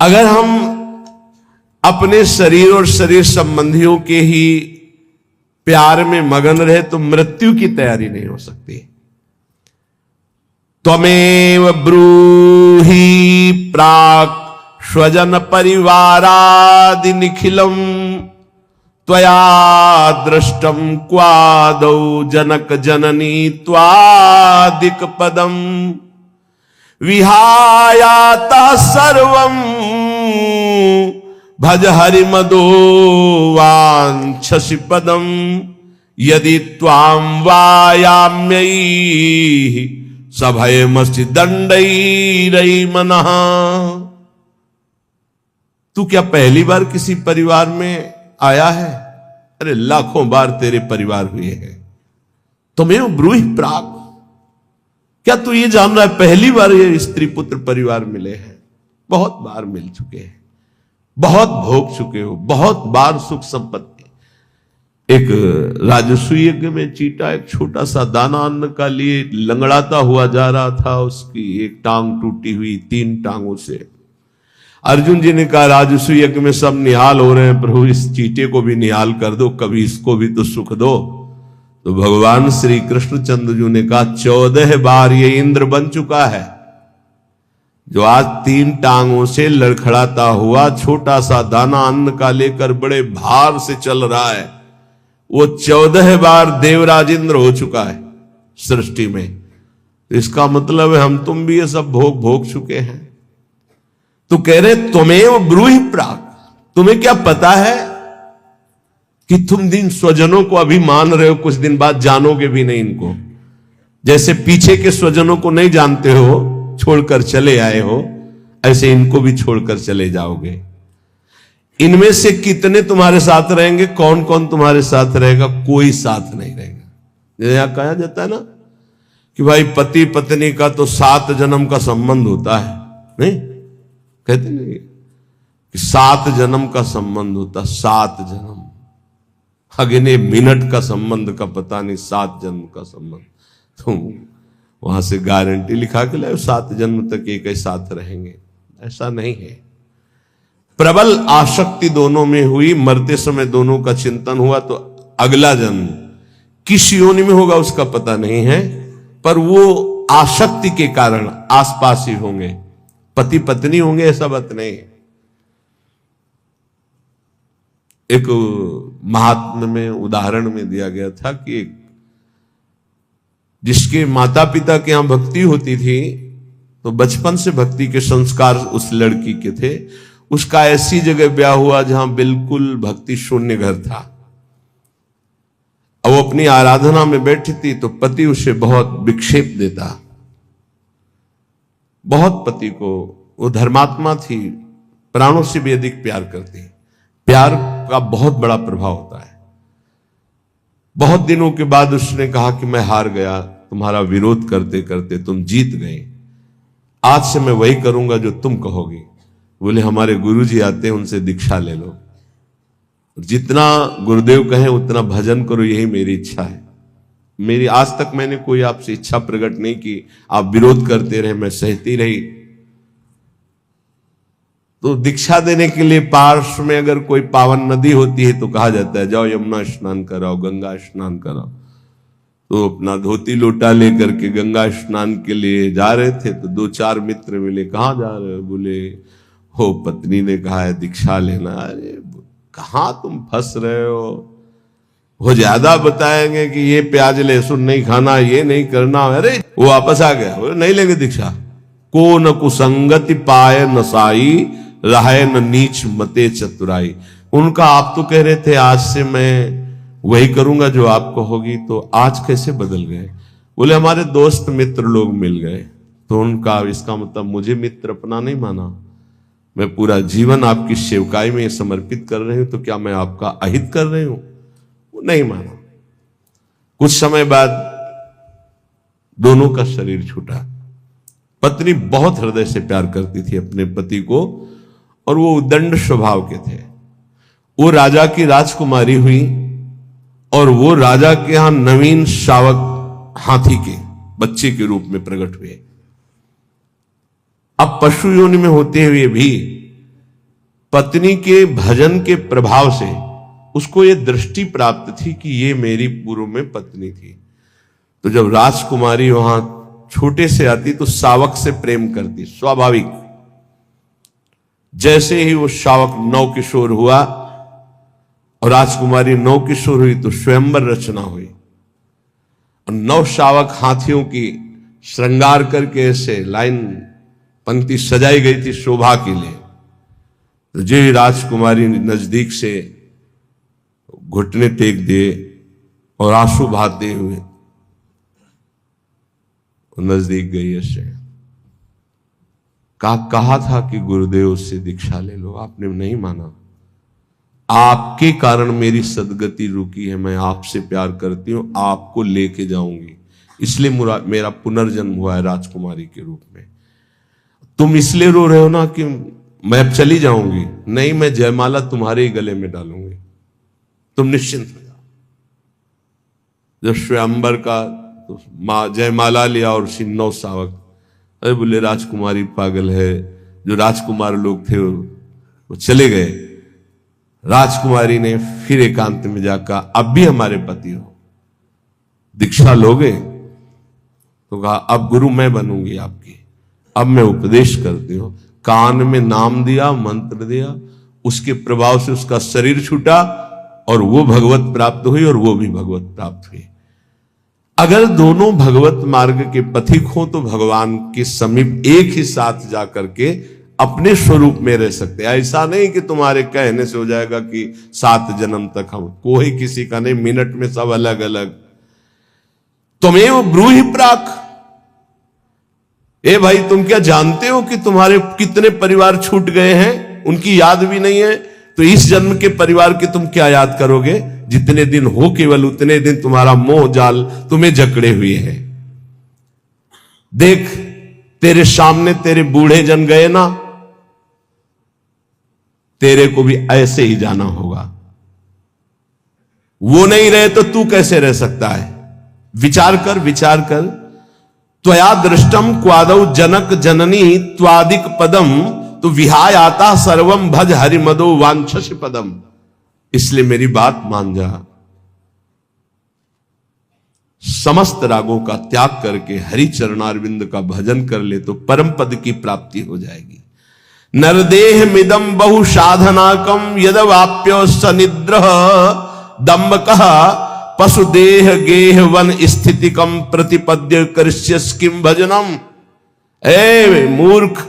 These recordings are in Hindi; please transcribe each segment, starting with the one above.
अगर हम अपने शरीर और शरीर संबंधियों के ही प्यार में मगन रहे तो मृत्यु की तैयारी नहीं हो सकती। त्वमेव ब्रूहि प्राक् स्वजन परिवारादि निखिलम त्वया दृष्टम क्वादौ जनक जननी त्वादिक पदम विहायाता सर्वं भज हरि मदो वांछसि पदम यदि त्वां वायाम्यै सभयमसि दंडैरै मनः। तू क्या पहली बार किसी परिवार में आया है? अरे लाखों बार तेरे परिवार हुए हैं। तुम्हें ब्रूहि प्राक्, क्या तू ये जान रहा है पहली बार ये स्त्री पुत्र परिवार मिले हैं? बहुत बार मिल चुके हैं, बहुत भोग चुके हो, बहुत बार सुख संपत्ति। एक राजस्व यज्ञ में चीटा एक छोटा सा दाना अन्न का लिए लंगड़ाता हुआ जा रहा था। उसकी एक टांग टूटी हुई, 3 टांगों से। अर्जुन जी ने कहा राजस्व यज्ञ में सब निहाल हो रहे हैं, प्रभु इस चीटे को भी निहाल कर दो, कभी इसको भी तो सुख दो। तो भगवान श्री कृष्णचंद्र जी ने कहा 14 बार ये इंद्र बन चुका है, जो आज 3 टांगों से लड़खड़ाता हुआ छोटा सा दाना अन्न का लेकर बड़े भार से चल रहा है, वो 14 बार देवराज इंद्र हो चुका है सृष्टि में। तो इसका मतलब है हम तुम भी ये सब भोग चुके हैं। तो कह रहे त्वमेव ब्रूहि प्राक्, तुम्हें क्या पता है कि तुम दिन स्वजनों को अभी मान रहे हो, कुछ दिन बाद जानोगे भी नहीं इनको। जैसे पीछे के स्वजनों को नहीं जानते हो, छोड़कर चले आए हो, ऐसे इनको भी छोड़कर चले जाओगे। इनमें से कितने तुम्हारे साथ रहेंगे? कौन कौन तुम्हारे साथ रहेगा? कोई साथ नहीं रहेगा। यहां कहा जाता है ना कि भाई पति पत्नी का तो 7 जन्म का संबंध होता है, नहीं कहते नहीं कि 7 जन्म का संबंध होता, 7 जन्म। अगले मिनट का संबंध का पता नहीं, 7 जन्म का संबंध। तो वहां से गारंटी लिखा के लाए 7 जन्म तक एक ही साथ रहेंगे, ऐसा नहीं है। प्रबल आसक्ति दोनों में हुई, मरते समय दोनों का चिंतन हुआ, तो अगला जन्म किस योनि में होगा उसका पता नहीं है, पर वो आसक्ति के कारण आसपास ही होंगे, पति पत्नी होंगे ऐसा बात नहीं। एक महात्म्य में उदाहरण में दिया गया था कि जिसके माता पिता के यहां भक्ति होती थी, तो बचपन से भक्ति के संस्कार उस लड़की के थे। उसका ऐसी जगह ब्याह हुआ जहां बिल्कुल भक्ति शून्य घर था। अब वो अपनी आराधना में बैठी थी तो पति उसे बहुत विक्षेप देता, बहुत पति को, वो धर्मात्मा थी, प्राणों से भी अधिक प्यार करती। प्यार का बहुत बड़ा प्रभाव होता है। बहुत दिनों के बाद उसने कहा कि मैं हार गया, तुम्हारा विरोध करते करते तुम जीत गए, आज से मैं वही करूंगा जो तुम कहोगी। बोले हमारे गुरुजी आते हैं, उनसे दीक्षा ले लो, जितना गुरुदेव कहें उतना भजन करो, यही मेरी इच्छा है। मेरी आज तक मैंने कोई आपसे इच्छा प्रकट नहीं की, आप विरोध करते रहे, मैं सहती रही। तो दीक्षा देने के लिए पार्श्व में अगर कोई पावन नदी होती है तो कहा जाता है जाओ यमुना स्नान कराओ, गंगा स्नान कराओ। तो अपना धोती लोटा लेकर के गंगा स्नान के लिए जा रहे थे तो 2-4 मित्र मिले, कहाँ जा रहे हो? बोले हो पत्नी ने कहा है दीक्षा लेना। अरे कहाँ तुम फंस रहे हो, वो ज्यादा बताएंगे कि ये प्याज लहसुन नहीं खाना, ये नहीं करना। अरे वो वापस आ गया, बोले नहीं लेंगे दीक्षा। को न कुसंगति पाए नसाई, रहे न नीच मते चतुराई। उनका आप तो कह रहे थे आज से मैं वही करूंगा जो आप कहोगी, तो आज कैसे बदल गए? बोले हमारे दोस्त मित्र लोग मिल गए। तो उनका इसका मतलब मुझे मित्र अपना नहीं माना, मैं पूरा जीवन आपकी सेवकाई में समर्पित कर रही हूं, तो क्या मैं आपका अहित कर रही हूं? वो नहीं माना। कुछ समय बाद दोनों का शरीर छूटा। पत्नी बहुत हृदय से प्यार करती थी अपने पति को और वो उद्दंड स्वभाव के थे। वो राजा की राजकुमारी हुई और वो राजा के यहां नवीन शावक हाथी के बच्चे के रूप में प्रकट हुए। अब पशु योनि में होते हुए भी पत्नी के भजन के प्रभाव से उसको ये दृष्टि प्राप्त थी कि ये मेरी पूर्व में पत्नी थी। तो जब राजकुमारी वहां छोटे से आती तो शावक से प्रेम करती, स्वाभाविक। जैसे ही वो शावक नवकिशोर हुआ और राजकुमारी नवकिशोर हुई तो स्वयंवर रचना हुई और नव शावक हाथियों की श्रृंगार करके ऐसे लाइन पंक्ति सजाई गई थी शोभा के लिए। तो जे राजकुमारी नजदीक से घुटने टेक दिए और आंसू बहाते हुए नजदीक गई। ऐसे कहा था कि गुरुदेव से दीक्षा ले लो, आपने नहीं माना। आपके कारण मेरी सदगति रुकी है, मैं आपसे प्यार करती हूं, आपको लेके जाऊंगी, इसलिए मेरा पुनर्जन्म हुआ है राजकुमारी के रूप में। तुम इसलिए रो रहे हो ना कि मैं अब चली जाऊंगी, नहीं, मैं जयमाला तुम्हारे ही गले में डालूंगी, तुम निश्चिंत हो जाओ। जब स्वयंवर का तो जयमाला लिया और नौ शावक, अरे बोले राजकुमारी पागल है। जो राजकुमार लोग थे वो चले गए। राजकुमारी ने फिर एकांत में जाकर, अब भी हमारे पति हो, दीक्षा लोगे? तो कहा अब गुरु मैं बनूंगी आपकी, अब मैं उपदेश करती हूं। कान में नाम दिया, मंत्र दिया, उसके प्रभाव से उसका शरीर छूटा और वो भगवत प्राप्त हुई और वो भी भगवत प्राप्त हुई। अगर दोनों भगवत मार्ग के पथिक हो तो भगवान के समीप एक ही साथ जाकर के अपने स्वरूप में रह सकते हैं। ऐसा नहीं कि तुम्हारे कहने से हो जाएगा कि 7 जन्म तक हम, कोई किसी का नहीं, मिनट में सब अलग अलग। तुम्हें ब्रूहि प्राक, ए भाई तुम क्या जानते हो कि तुम्हारे कितने परिवार छूट गए हैं, उनकी याद भी नहीं है। तो इस जन्म के परिवार की तुम क्या याद करोगे? जितने दिन हो केवल उतने दिन तुम्हारा मोह जाल तुम्हें जकड़े हुए है। देख तेरे सामने तेरे बूढ़े जन गए ना, तेरे को भी ऐसे ही जाना होगा। वो नहीं रहे तो तू कैसे रह सकता है? विचार कर, विचार कर। त्वया दृष्टम क्वादौ जनक जननी त्वादिक पदम, तो विहाय आता सर्वम भज हरिमदो वांछसि पदम। इसलिए मेरी बात मान जा, समस्त रागों का त्याग करके हरि चरणारविंद का भजन कर ले तो परम पद की प्राप्ति हो जाएगी। नरदेह मिदम बहु साधनाकम यदवाप्य सनिद्रह दम्बकः पशुदेह गेह वन स्थितिकम प्रतिपद्य करिष्यस किम भजनम। ए मूर्ख,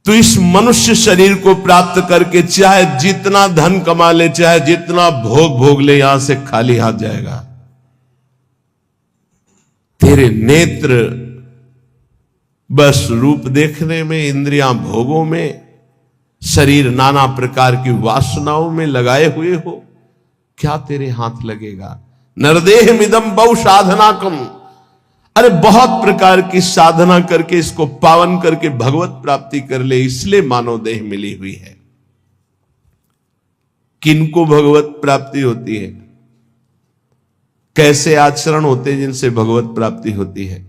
तो इस मनुष्य शरीर को प्राप्त करके चाहे जितना धन कमा ले, चाहे जितना भोग भोग ले, यहां से खाली हाथ जाएगा। तेरे नेत्र बस रूप देखने में, इंद्रियां भोगों में, शरीर नाना प्रकार की वासनाओं में लगाए हुए हो, क्या तेरे हाथ लगेगा? नरदेह मिदम बहु साधनाकम, अरे बहुत प्रकार की साधना करके इसको पावन करके भगवत प्राप्ति कर ले, इसलिए मानव देह मिली हुई है। किनको भगवत प्राप्ति होती है? कैसे आचरण होते जिनसे भगवत प्राप्ति होती है?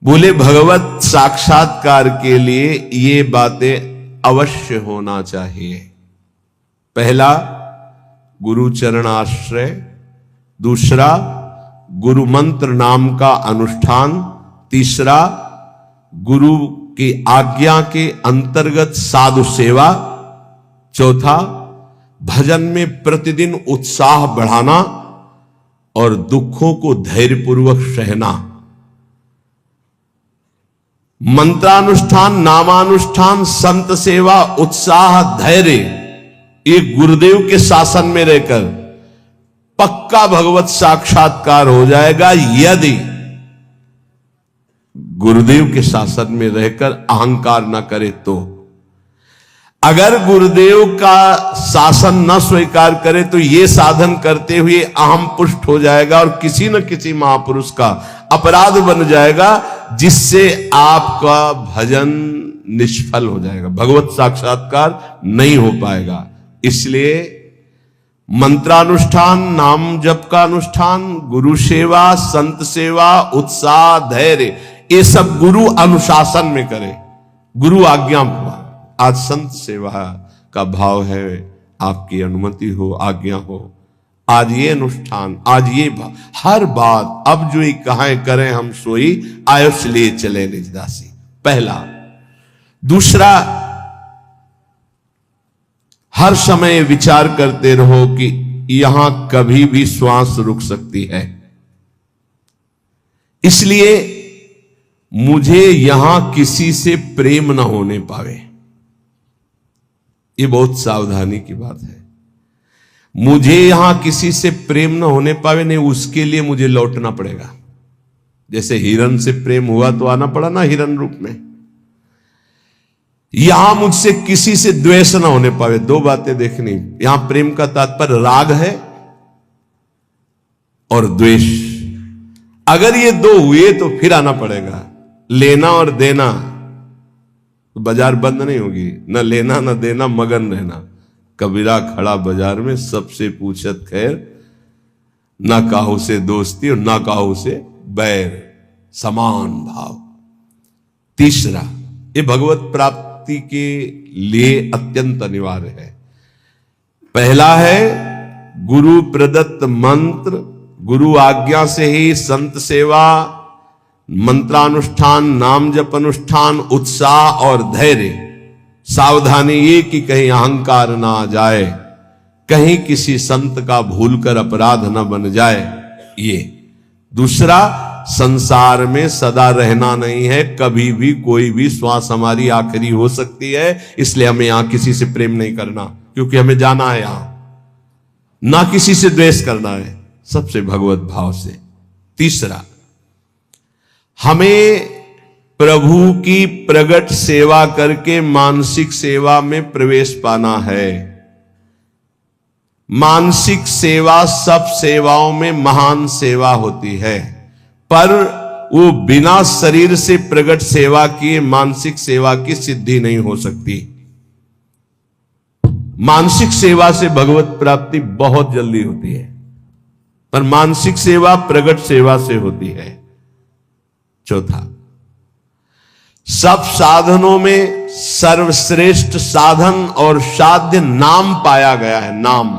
बोले भगवत साक्षात्कार के लिए ये बातें अवश्य होना चाहिए। पहला गुरु चरण आश्रय, दूसरा गुरु मंत्र नाम का अनुष्ठान, तीसरा गुरु की आज्ञा के अंतर्गत साधु सेवा, चौथा भजन में प्रतिदिन उत्साह बढ़ाना और दुखों को धैर्यपूर्वक सहना। मंत्रानुष्ठान, नामानुष्ठान, संत सेवा, उत्साह, धैर्य, ये गुरुदेव के शासन में रहकर पक्का भगवत साक्षात्कार हो जाएगा यदि गुरुदेव के शासन में रहकर अहंकार न करे तो। अगर गुरुदेव का शासन न स्वीकार करे तो ये साधन करते हुए अहम पुष्ट हो जाएगा और किसी न किसी महापुरुष का अपराध बन जाएगा, जिससे आपका भजन निष्फल हो जाएगा, भगवत साक्षात्कार नहीं हो पाएगा। इसलिए मंत्रानुष्ठान, नाम जप का अनुष्ठान, गुरु सेवा, संत सेवा, उत्साह, धैर्य, ये सब गुरु अनुशासन में करे, गुरु आज्ञा आज संत सेवा का भाव है, आपकी अनुमति हो, आज्ञा हो। आज ये अनुष्ठान, आज ये हर बात, अब जो ही कहां करें हम सोई, आयुष लिए चले निज दासी। पहला। दूसरा, हर समय विचार करते रहो कि यहां कभी भी श्वास रुक सकती है, इसलिए मुझे यहां किसी से प्रेम ना होने पावे। ये बहुत सावधानी की बात है। मुझे यहां किसी से प्रेम ना होने पावे, नहीं उसके लिए मुझे लौटना पड़ेगा। जैसे हिरन से प्रेम हुआ तो आना पड़ा ना हिरन रूप में। यहां मुझसे किसी से द्वेष ना होने पावे। दो बातें देखनी। यहां प्रेम का तात्पर्य राग है और द्वेष। अगर ये दो हुए तो फिर आना पड़ेगा। लेना और देना, तो बाजार बंद नहीं होगी। न लेना न देना, मगन रहना। कबीरा खड़ा बाजार में, सबसे पूछत खैर, ना काहू से दोस्ती और ना काहू से बैर, समान भाव। तीसरा, ये भगवत प्राप्ति के लिए अत्यंत अनिवार्य है। पहला है गुरु प्रदत्त मंत्र, गुरु आज्ञा से ही संत सेवा, मंत्रानुष्ठान, नाम जप अनुष्ठान, उत्साह और धैर्य। सावधानी ये कि कहीं अहंकार ना आ जाए, कहीं किसी संत का भूलकर अपराध न बन जाए। ये दूसरा, संसार में सदा रहना नहीं है, कभी भी कोई भी श्वास हमारी आखिरी हो सकती है, इसलिए हमें यहां किसी से प्रेम नहीं करना, क्योंकि हमें जाना है यहां। ना किसी से द्वेष करना है, सबसे भगवत भाव से। तीसरा, हमें प्रभु की प्रगट सेवा करके मानसिक सेवा में प्रवेश पाना है। मानसिक सेवा सब सेवाओं में महान सेवा होती है, पर वो बिना शरीर से प्रगट सेवा किए मानसिक सेवा की सिद्धि नहीं हो सकती। मानसिक सेवा से भगवत प्राप्ति बहुत जल्दी होती है, पर मानसिक सेवा प्रगट सेवा से होती है। चौथा, सब साधनों में सर्वश्रेष्ठ साधन और साध्य नाम पाया गया है। नाम,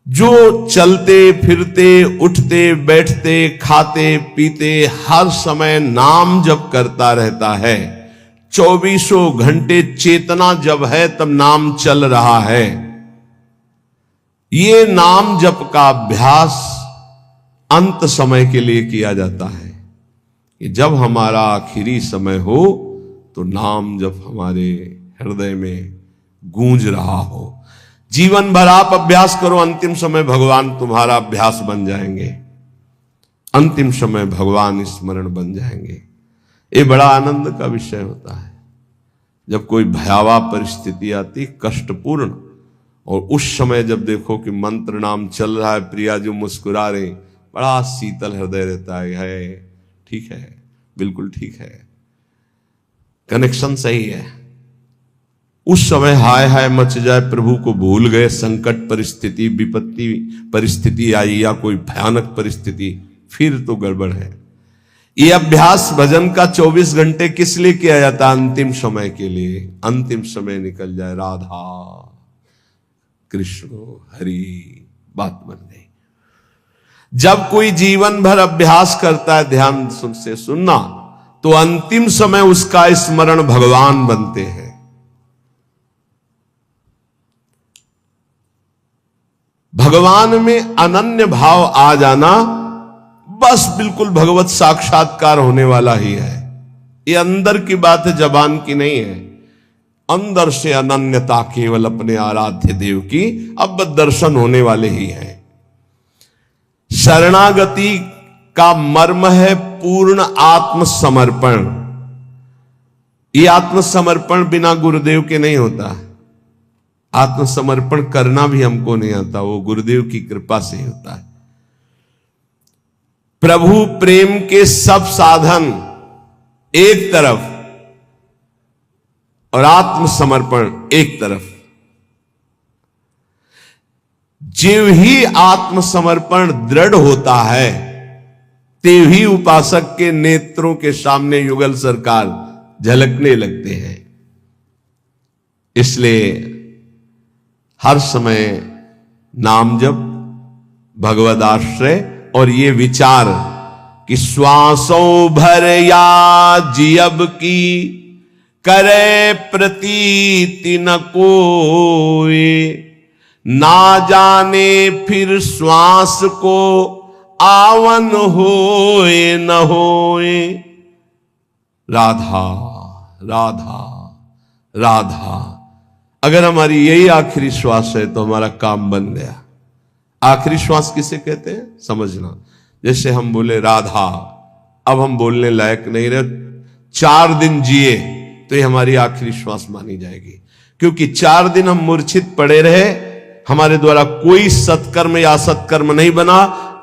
जो चलते फिरते, उठते बैठते, खाते पीते हर समय नाम जप करता रहता है, 24 घंटे चेतना जब है तब नाम चल रहा है। ये नाम जप का अभ्यास अंत समय के लिए किया जाता है कि जब हमारा आखिरी समय हो तो नाम जब हमारे हृदय में गूंज रहा हो। जीवन भर आप अभ्यास करो, अंतिम समय भगवान तुम्हारा अभ्यास बन जाएंगे, अंतिम समय भगवान स्मरण बन जाएंगे। ये बड़ा आनंद का विषय होता है जब कोई भयावह परिस्थिति आती, कष्टपूर्ण, और उस समय जब देखो कि मंत्र नाम चल रहा है, प्रिया जो मुस्कुरा रहे, बड़ा शीतल हृदय रहता है। ठीक है, बिल्कुल ठीक है, कनेक्शन सही है। उस समय हाय हाय मच जाए, प्रभु को भूल गए, संकट परिस्थिति, विपत्ति परिस्थिति आई या कोई भयानक परिस्थिति, फिर तो गड़बड़ है। ये अभ्यास भजन का 24 घंटे किस लिए किया जाता? अंतिम समय के लिए। अंतिम समय निकल जाए, राधा कृष्ण हरि, बात बन गई। जब कोई जीवन भर अभ्यास करता है, ध्यान से सुनना, तो अंतिम समय उसका स्मरण भगवान बनते हैं। भगवान में अनन्य भाव आ जाना, बस बिल्कुल भगवत साक्षात्कार होने वाला ही है। ये अंदर की बात है, जबान की नहीं है। अंदर से अनन्यता केवल अपने आराध्य देव की अब दर्शन होने वाले ही है। शरणागति का मर्म है पूर्ण आत्मसमर्पण। ये आत्मसमर्पण बिना गुरुदेव के नहीं होता। आत्मसमर्पण करना भी हमको नहीं आता, वो गुरुदेव की कृपा से ही होता है। प्रभु प्रेम के सब साधन एक तरफ और आत्मसमर्पण एक तरफ। जीव ही आत्मसमर्पण दृढ़ होता है, तेव ही उपासक के नेत्रों के सामने युगल सरकार झलकने लगते हैं। इसलिए हर समय नाम जप, भगवद आश्रय और ये विचार कि श्वासों भर या जियब की करे प्रतीति न कोई, ना जाने फिर श्वास को आवन होए न होए। राधा राधा राधा, अगर हमारी यही आखिरी श्वास है तो हमारा काम बन गया। आखिरी श्वास किसे कहते हैं समझना। जैसे हम बोले राधा, अब हम बोलने लायक नहीं रहे, 4 दिन जिए तो ये हमारी आखिरी श्वास मानी जाएगी, क्योंकि 4 दिन हम मूर्छित पड़े रहे, हमारे द्वारा कोई सत्कर्म या असत्कर्म नहीं बना,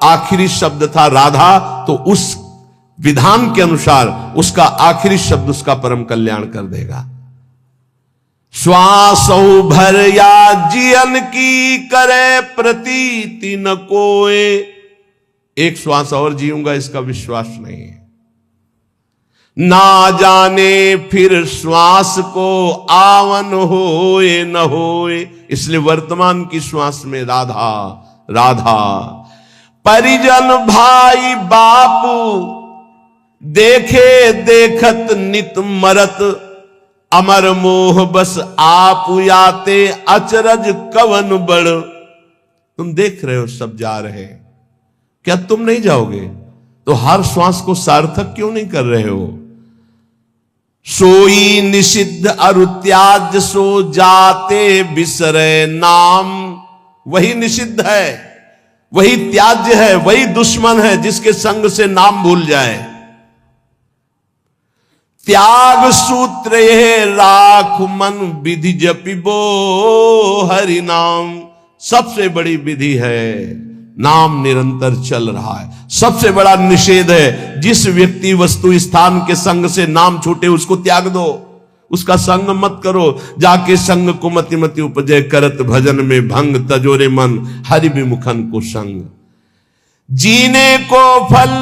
आखिरी शब्द था राधा, तो उस विधान के अनुसार उसका आखिरी शब्द उसका परम कल्याण कर देगा। श्वासों भर या जियन की करे प्रतीति न कोए, एक श्वास और जीऊंगा इसका विश्वास नहीं है। ना जाने फिर श्वास को आवन होए न होए, इसलिए वर्तमान की श्वास में राधा राधा। परिजन भाई बापू देखे देखत नित मरत, अमर मोह बस आप याते अचरज कवन बड़। तुम देख रहे हो सब जा रहे हैं, क्या तुम नहीं जाओगे? तो हर श्वास को सार्थक क्यों नहीं कर रहे हो? सोई निषिद्ध अरु त्याज्य सो जाते बिसरे नाम, वही निषिद्ध है, वही त्याज्य है, वही दुश्मन है जिसके संग से नाम भूल जाए। त्याग सूत्र यह राख मन विधि जपिबो हरि नाम, सबसे बड़ी विधि है नाम निरंतर चल रहा है। सबसे बड़ा निषेध है जिस व्यक्ति वस्तु स्थान के संग से नाम छूटे उसको त्याग दो, उसका संग मत करो। जाके संग को मति मति उपजय करत भजन में भंग, तजोरे मन हरि विमुखन को संग। जीने को फल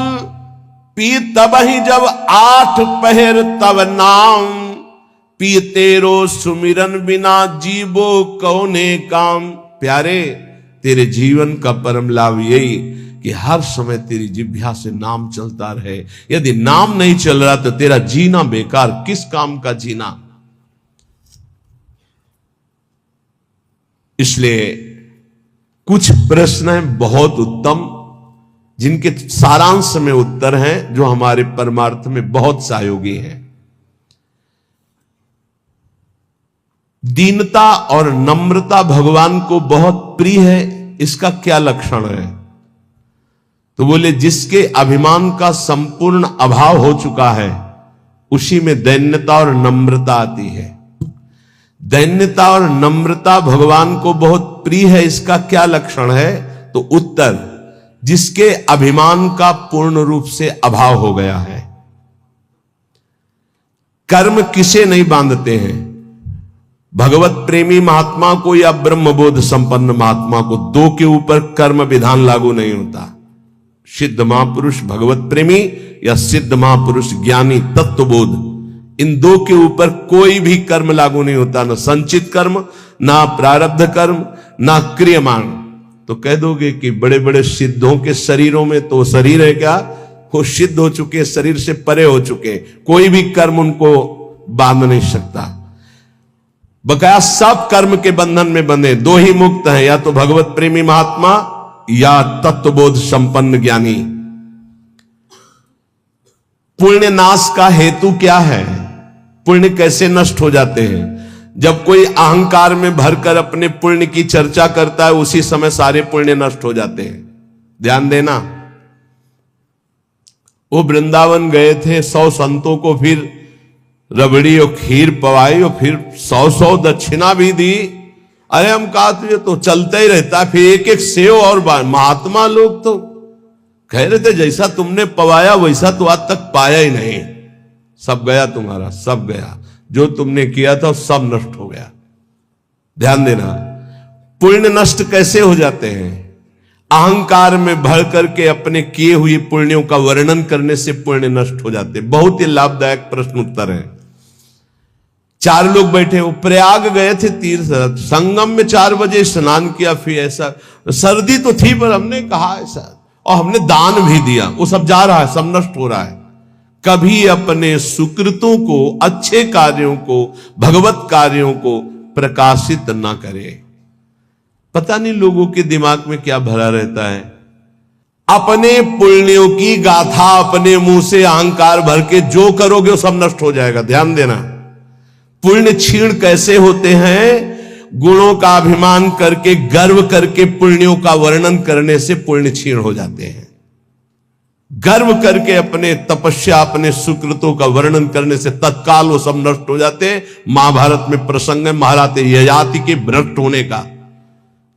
पी तब ही जब 8 पहर तब नाम, पी तेरो सुमिरन बिना जीवो कौने काम। प्यारे, तेरे जीवन का परम लाभ यही कि हर समय तेरी जिह्वा से नाम चलता रहे। यदि नाम नहीं चल रहा तो तेरा जीना बेकार, किस काम का जीना। इसलिए कुछ प्रश्न हैं बहुत उत्तम, जिनके सारांश में उत्तर हैं, जो हमारे परमार्थ में बहुत सहयोगी हैं। दीनता और नम्रता भगवान को बहुत प्रिय है, इसका क्या लक्षण है? तो बोले जिसके अभिमान का संपूर्ण अभाव हो चुका है उसी में दैन्यता और नम्रता आती है। दैन्यता और नम्रता भगवान को बहुत प्रिय है, इसका क्या लक्षण है? तो उत्तर, जिसके अभिमान का पूर्ण रूप से अभाव हो गया है। कर्म किसे नहीं बांधते हैं? भगवत प्रेमी महात्मा को या ब्रह्मबोध संपन्न महात्मा को, 2 के ऊपर कर्म विधान लागू नहीं होता। सिद्ध महापुरुष भगवत प्रेमी या सिद्ध महापुरुष ज्ञानी तत्वबोध, इन 2 के ऊपर कोई भी कर्म लागू नहीं होता, ना संचित कर्म, ना प्रारब्ध कर्म, ना क्रियमाण। तो कह दोगे कि बड़े बड़े सिद्धों के शरीरों में तो शरीर है क्या? वो सिद्ध हो चुके, शरीर से परे हो चुके, कोई भी कर्म उनको बांध नहीं सकता। बकाया सब कर्म के बंधन में बंधे 2 ही मुक्त हैं, या तो भगवत प्रेमी महात्मा या तत्वबोध संपन्न ज्ञानी। पुण्य नाश का हेतु क्या है? पुण्य कैसे नष्ट हो जाते हैं? जब कोई अहंकार में भरकर अपने पुण्य की चर्चा करता है, उसी समय सारे पुण्य नष्ट हो जाते हैं। ध्यान देना, वो वृंदावन गए थे, 100 संतों को फिर रबड़ी और खीर पवाई और फिर 100 दक्षिणा भी दी। अरे हम कहा तुझे तो चलता ही रहता, फिर एक एक सेव और महात्मा लोग तो कह रहे थे जैसा तुमने पवाया वैसा तो आज तक पाया ही नहीं, सब गया तुम्हारा, सब गया, जो तुमने किया था सब नष्ट हो गया। ध्यान देना, पुण्य नष्ट कैसे हो जाते हैं? अहंकार में भर करके अपने किए हुए पुण्यों का वर्णन करने से पुण्य नष्ट हो जाते। बहुत ही लाभदायक प्रश्न उत्तर है। 4 लोग बैठे, वो प्रयाग गए थे तीर्थ, संगम में 4 बजे स्नान किया, फिर ऐसा सर्दी तो थी पर हमने कहा ऐसा, और हमने दान भी दिया, वो सब जा रहा है, सब नष्ट हो रहा है। कभी अपने सुकृतों को, अच्छे कार्यों को, भगवत कार्यों को प्रकाशित ना करे। पता नहीं लोगों के दिमाग में क्या भरा रहता है। अपने पुण्यों की गाथा अपने मुंह से अहंकार भर के जो करोगे वो सब नष्ट हो जाएगा। ध्यान देना, पुण्य क्षीण कैसे होते हैं? गुणों का अभिमान करके, गर्व करके पुण्यों का वर्णन करने से पुण्य क्षीण हो जाते हैं। गर्व करके अपने तपस्या, अपने सुकृतों का वर्णन करने से तत्काल वो सब नष्ट हो जाते हैं। महाभारत में प्रसंग है महाराज ययाति के भ्रष्ट होने का।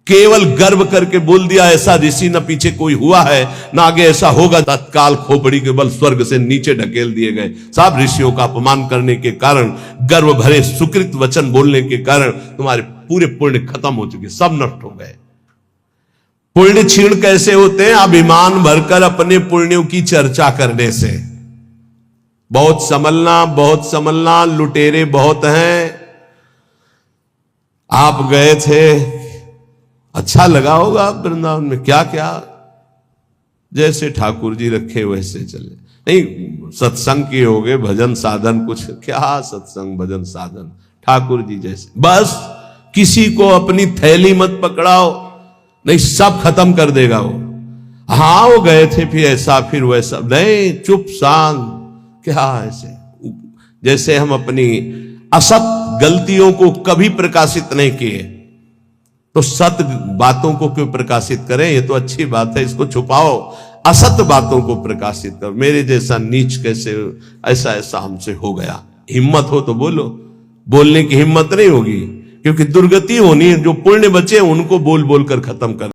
केवल गर्व करके बोल दिया ऐसा ऋषि न पीछे कोई हुआ है ना आगे ऐसा होगा, तत्काल खोपड़ी के बल स्वर्ग से नीचे ढकेल दिए गए। सब ऋषियों का अपमान करने के कारण, गर्व भरे सुकृत वचन बोलने के कारण तुम्हारे पूरे पुण्य खत्म हो चुके, सब नष्ट हो गए। पुण्य क्षीण कैसे होते हैं? अभिमान भरकर अपने पुण्यों की चर्चा करने से। बहुत संभलना, लुटेरे बहुत हैं। आप गए थे, अच्छा लगा होगा वृंदावन में, क्या क्या जैसे ठाकुर जी रखे वैसे चले। नहीं, सत्संग किए होगे, भजन साधन कुछ, क्या सत्संग भजन साधन, ठाकुर जी जैसे। बस किसी को अपनी थैली मत पकड़ाओ, नहीं सब खत्म कर देगा वो। हाँ वो गए थे फिर ऐसा फिर वैसा, नहीं चुप शांत, क्या ऐसे। जैसे हम अपनी असत गलतियों को कभी प्रकाशित नहीं किए, तो सत बातों को क्यों प्रकाशित करें? ये तो अच्छी बात है, इसको छुपाओ। असत बातों को प्रकाशित करो। मेरे जैसा नीच कैसे, ऐसा ऐसा हमसे हो गया। हिम्मत हो तो बोलो, बोलने की हिम्मत नहीं होगी क्योंकि दुर्गति होनी है। जो पुण्य बचे उनको बोल बोल कर खत्म कर